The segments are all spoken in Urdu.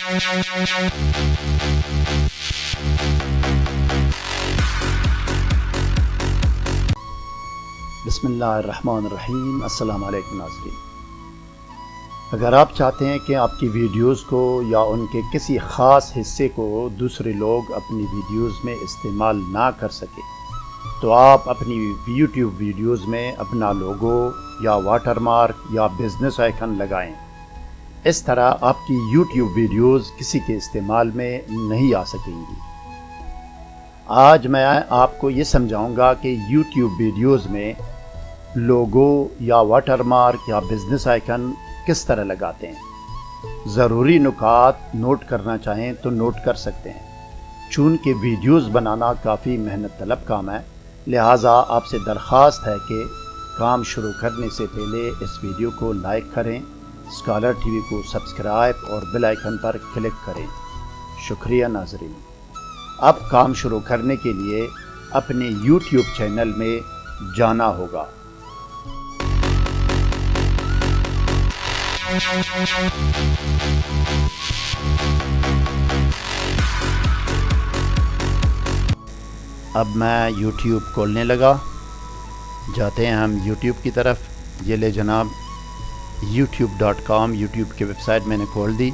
بسم اللہ الرحمن الرحیم۔ السلام علیکم ناظرین، اگر آپ چاہتے ہیں کہ آپ کی ویڈیوز کو یا ان کے کسی خاص حصے کو دوسرے لوگ اپنی ویڈیوز میں استعمال نہ کر سکیں تو آپ اپنی یوٹیوب ویڈیوز میں اپنا لوگو یا واٹر مارک یا بزنس آئیکن لگائیں۔ اس طرح آپ کی یوٹیوب ویڈیوز کسی کے استعمال میں نہیں آ سکیں گی۔ آج میں آپ کو یہ سمجھاؤں گا کہ یوٹیوب ویڈیوز میں لوگو یا واٹر مارک یا بزنس آئیکن کس طرح لگاتے ہیں۔ ضروری نکات نوٹ کرنا چاہیں تو نوٹ کر سکتے ہیں۔ چونکہ ویڈیوز بنانا کافی محنت طلب کام ہے، لہٰذا آپ سے درخواست ہے کہ کام شروع کرنے سے پہلے اس ویڈیو کو لائک کریں، اسکالر ٹی وی کو سبسکرائب اور بیل آئیکن پر کلک کریں۔ شکریہ ناظرین۔ اب کام شروع کرنے کے لیے اپنے یوٹیوب چینل میں جانا ہوگا۔ اب میں یوٹیوب کھولنے لگا، جاتے ہیں ہم یوٹیوب کی طرف۔ یہ لے جناب youtube.com یوٹیوب کی ویب سائٹ میں نے کھول دی۔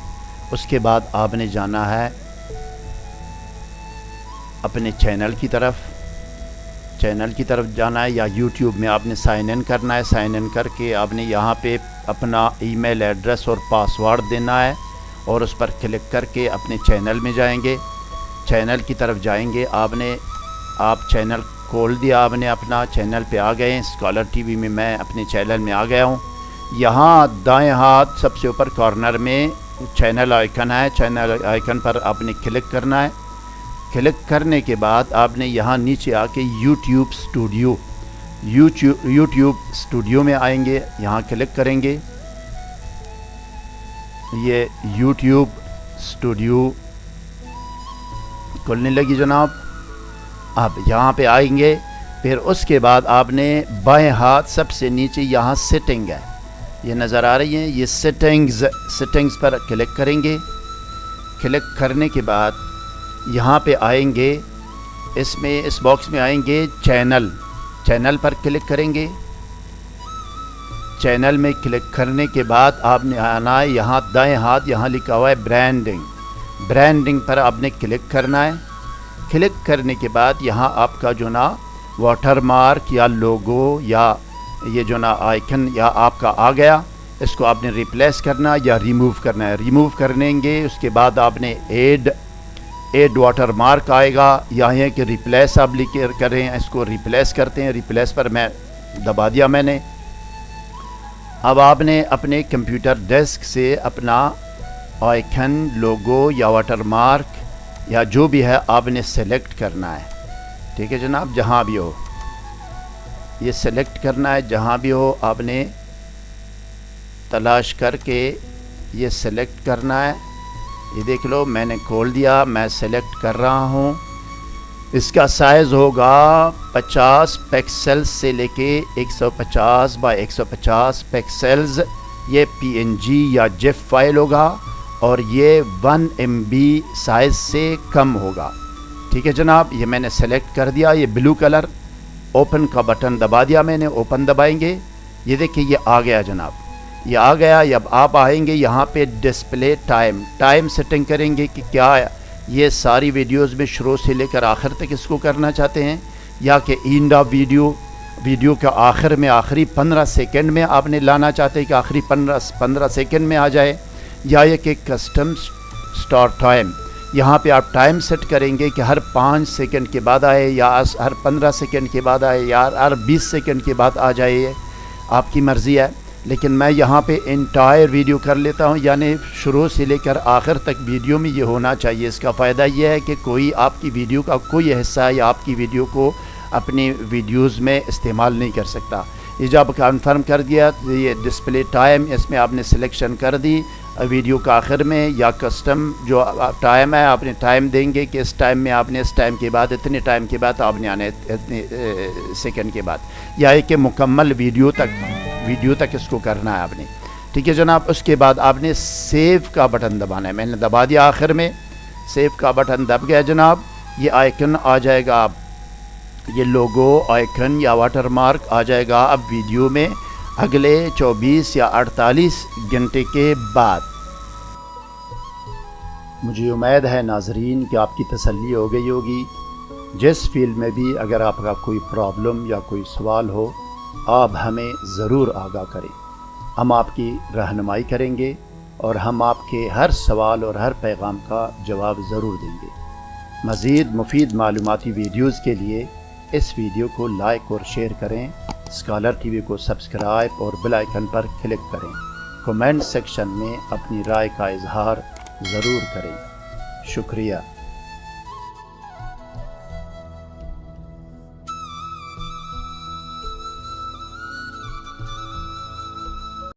اس کے بعد آپ نے جانا ہے اپنے چینل کی طرف جانا ہے، یا یوٹیوب میں آپ نے سائن ان کرنا ہے۔ سائن ان کر کے آپ نے یہاں پہ اپنا ای میل ایڈریس اور پاسورڈ دینا ہے، اور اس پر کلک کر کے اپنے چینل میں جائیں گے۔ چینل کی طرف جائیں گے، آپ چینل کھول دیا، آپ نے اپنا چینل پہ آ گئے ہیں۔ اسکالر ٹی وی میں میں اپنے چینل میں آ گیا ہوں۔ یہاں دائیں ہاتھ سب سے اوپر کارنر میں چینل آئیکن ہے، چینل آئیکن پر آپ نے کلک کرنا ہے۔ کلک کرنے کے بعد آپ نے یہاں نیچے آ کے یوٹیوب اسٹوڈیو میں آئیں گے، یہاں کلک کریں گے۔ یہ یوٹیوب اسٹوڈیو کھلنے لگی جناب۔ اب یہاں پہ آئیں گے، پھر اس کے بعد آپ نے بائیں ہاتھ سب سے نیچے یہاں سیٹنگ ہے، یہ نظر آ رہی ہیں، یہ سیٹنگز پر کلک کریں گے۔ کلک کرنے کے بعد یہاں پہ آئیں گے، اس باکس میں آئیں گے، چینل پر کلک کریں گے۔ چینل میں کلک کرنے کے بعد آپ نے آنا ہے یہاں دائیں ہاتھ، یہاں لکھا ہوا ہے برانڈنگ پر آپ نے کلک کرنا ہے۔ کلک کرنے کے بعد یہاں آپ کا جو نا واٹر مارک یا لوگو یا یہ جو نا آئیکن یا آپ کا آ گیا، اس کو آپ نے ریپلیس کرنا یا ریموو کرنا ہے۔ ریموو کریں گے، اس کے بعد آپ نے ایڈ واٹر مارک آئے گا، یا یہ کہ ریپلیس آپ لکھ کریں، اس کو ریپلیس کرتے ہیں۔ ریپلیس پر میں دبا دیا میں نے۔ اب آپ نے اپنے کمپیوٹر ڈیسک سے اپنا آئیکن، لوگو یا واٹر مارک یا جو بھی ہے آپ نے سیلیکٹ کرنا ہے۔ ٹھیک ہے جناب، جہاں بھی ہو یہ سیلیکٹ کرنا ہے، جہاں بھی ہو آپ نے تلاش کر کے یہ سیلیکٹ کرنا ہے۔ یہ دیکھ لو میں نے کھول دیا، میں سیلیکٹ کر رہا ہوں۔ اس کا سائز ہوگا 50 پکسلز سے لے کے 150 بائی 150 پکسلز۔ یہ PNG یا جیف فائل ہوگا، اور یہ 1 MB سائز سے کم ہوگا۔ ٹھیک ہے جناب، یہ میں نے سیلیکٹ کر دیا۔ یہ بلو کلر اوپن کا بٹن دبا دیا میں نے، اوپن دبائیں گے، یہ دیکھیں یہ آ گیا جناب، یہ آ گیا۔ اب آپ آئیں گے یہاں پہ ڈسپلے ٹائم سیٹنگ کریں گے کہ کیا یہ ساری ویڈیوز میں شروع سے لے کر آخر تک اس کو کرنا چاہتے ہیں، یا کہ اینڈ آف ویڈیو کا آخر میں آخری 15 سیکنڈ میں آپ نے لانا چاہتے ہیں کہ آخری 15 سیکنڈ میں آ جائے، یا یہ کہ کسٹم سٹارٹ ٹائم، یہاں پہ آپ ٹائم سیٹ کریں گے کہ ہر 5 سیکنڈ کے بعد آئے، یا ہر 15 سیکنڈ کے بعد آئے، یا ہر 20 سیکنڈ کے بعد آ جائے، آپ کی مرضی ہے۔ لیکن میں یہاں پہ انٹائر ویڈیو کر لیتا ہوں، یعنی شروع سے لے کر آخر تک ویڈیو میں یہ ہونا چاہیے۔ اس کا فائدہ یہ ہے کہ کوئی آپ کی ویڈیو کا کوئی حصہ یا آپ کی ویڈیو کو اپنی ویڈیوز میں استعمال نہیں کر سکتا۔ یہ جب کنفرم کر دیا، یہ ڈسپلے ٹائم اس میں آپ نے سلیکشن کر دی، ویڈیو کا آخر میں یا کسٹم جو ٹائم ہے آپ نے ٹائم دیں گے کہ اس ٹائم میں آپ نے اس ٹائم کے بعد اتنے ٹائم کے بعد آپ نے آنا ہے اتنے سیکنڈ کے بعد، یا کہ مکمل ویڈیو تک اس کو کرنا ہے آپ نے۔ ٹھیک ہے جناب. اس کے بعد آپ نے سیو کا بٹن دبانا ہے. میں نے دبا دیا آخر میں, سیو کا بٹن دب گیا جناب. یہ آئیکن آ جائے گا, یہ لوگو آئیکن یا واٹر مارک آ جائے گا اب ویڈیو میں اگلے 24 یا 48 گھنٹے کے بعد. مجھے امید ہے ناظرین کہ آپ کی تسلی ہو گئی ہوگی. جس فیلڈ میں بھی اگر آپ کا کوئی پرابلم یا کوئی سوال ہو, آپ ہمیں ضرور آگاہ کریں. ہم آپ کی رہنمائی کریں گے اور ہم آپ کے ہر سوال اور ہر پیغام کا جواب ضرور دیں گے. مزید مفید معلوماتی ویڈیوز کے لیے اس ویڈیو کو لائک اور شیئر کریں. اسکالر ٹی وی کو سبسکرائب اور بیل آئیکن پر کلک کریں. کمنٹ سیکشن میں اپنی رائے کا اظہار ضرور کریں. شکریہ.